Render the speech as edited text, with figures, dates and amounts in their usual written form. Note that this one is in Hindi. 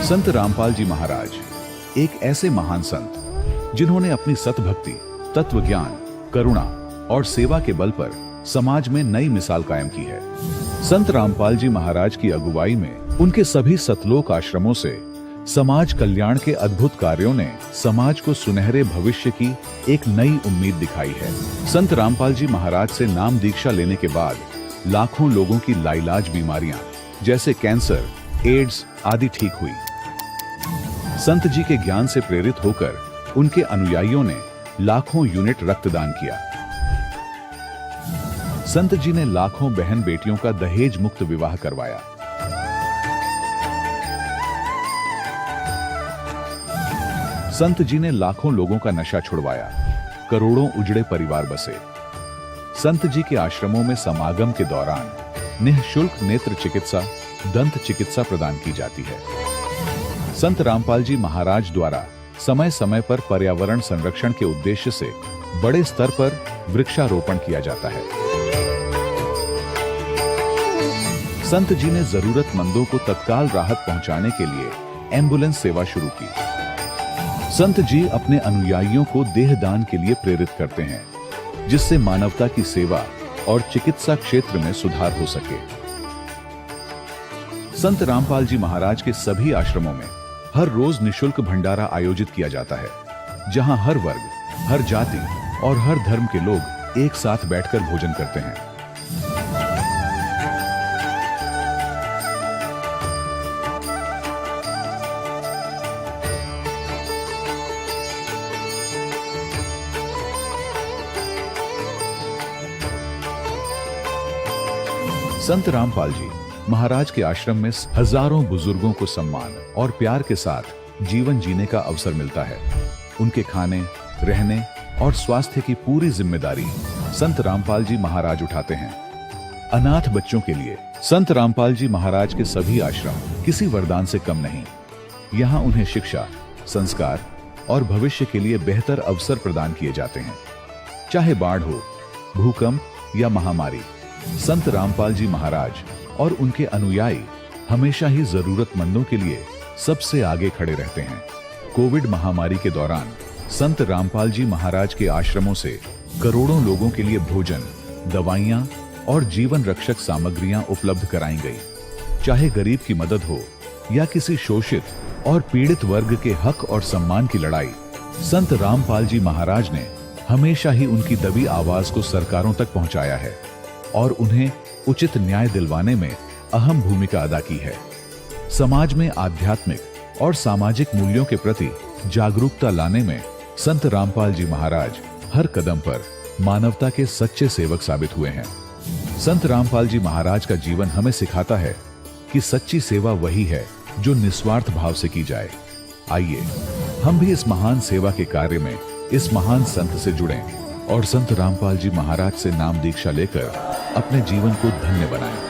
संत रामपाल जी महाराज एक ऐसे महान संत जिन्होंने अपनी सतभक्ति, तत्व ज्ञान, करुणा और सेवा के बल पर समाज में नई मिसाल कायम की है। संत रामपाल जी महाराज की अगुवाई में उनके सभी सतलोक आश्रमों से समाज कल्याण के अद्भुत कार्यों ने समाज को सुनहरे भविष्य की एक नई उम्मीद दिखाई है। संत रामपाल जी महाराज से नाम दीक्षा लेने के बाद लाखों लोगों की लाइलाज बीमारियां जैसे कैंसर, एड्स आदि ठीक हुई। संत जी के ज्ञान से प्रेरित होकर उनके अनुयायियों ने लाखों यूनिट रक्तदान किया। संत जी ने लाखों बहन बेटियों का दहेज मुक्त विवाह करवाया। संत जी ने लाखों लोगों का नशा छुड़वाया, करोड़ों उजड़े परिवार बसे। संत जी के आश्रमों में समागम के दौरान निःशुल्क नेत्र चिकित्सा, दंत चिकित्सा प्रदान की जाती है। संत रामपाल जी महाराज द्वारा समय समय पर पर्यावरण संरक्षण के उद्देश्य से बड़े स्तर पर वृक्षारोपण किया जाता है। संत जी ने जरूरतमंदों को तत्काल राहत पहुंचाने के लिए एम्बुलेंस सेवा शुरू की। संत जी अपने अनुयायियों को देहदान के लिए प्रेरित करते हैं, जिससे मानवता की सेवा और चिकित्सा क्षेत्र में सुधार हो सके। संत रामपाल जी महाराज के सभी आश्रमों में हर रोज निःशुल्क भंडारा आयोजित किया जाता है, जहां हर वर्ग, हर जाति और हर धर्म के लोग एक साथ बैठकर भोजन करते हैं। संत रामपाल जी महाराज के आश्रम में हजारों बुजुर्गों को सम्मान और प्यार के साथ जीवन जीने का अवसर मिलता है। उनके खाने, रहने और स्वास्थ्य की पूरी जिम्मेदारी संत रामपाल जी महाराज उठाते हैं। अनाथ बच्चों के लिए संत रामपाल जी महाराज के सभी आश्रम किसी वरदान से कम नहीं। यहाँ उन्हें शिक्षा, संस्कार और भविष्य के लिए बेहतर अवसर प्रदान किए जाते हैं। चाहे बाढ़ हो, भूकंप या महामारी, संत रामपाल जी महाराज और उनके अनुयायी हमेशा ही जरूरतमंदों के लिए सबसे आगे खड़े रहते हैं। कोविड महामारी के दौरान संत रामपाल जी महाराज के आश्रमों से करोड़ों लोगों के लिए भोजन, दवाइयां और जीवन रक्षक सामग्रियां उपलब्ध कराई गई। चाहे गरीब की मदद हो या किसी शोषित और पीड़ित वर्ग के हक और सम्मान की लड़ाई, संत रामपाल जी महाराज ने हमेशा ही उनकी दबी आवाज को सरकारों तक पहुंचाया है और उन्हें उचित न्याय दिलवाने में अहम भूमिका अदा की है। समाज में आध्यात्मिक और सामाजिक मूल्यों के प्रति जागरूकता लाने में संत रामपाल जी महाराज हर कदम पर मानवता के सच्चे सेवक साबित हुए हैं। संत रामपाल जी महाराज का जीवन हमें सिखाता है कि सच्ची सेवा वही है जो निस्वार्थ भाव से की जाए। आइए हम भी इस महान सेवा के कार्य में इस महान संत से जुड़ें और संत रामपाल जी महाराज से नाम दीक्षा लेकर अपने जीवन को धन्य बनाएं।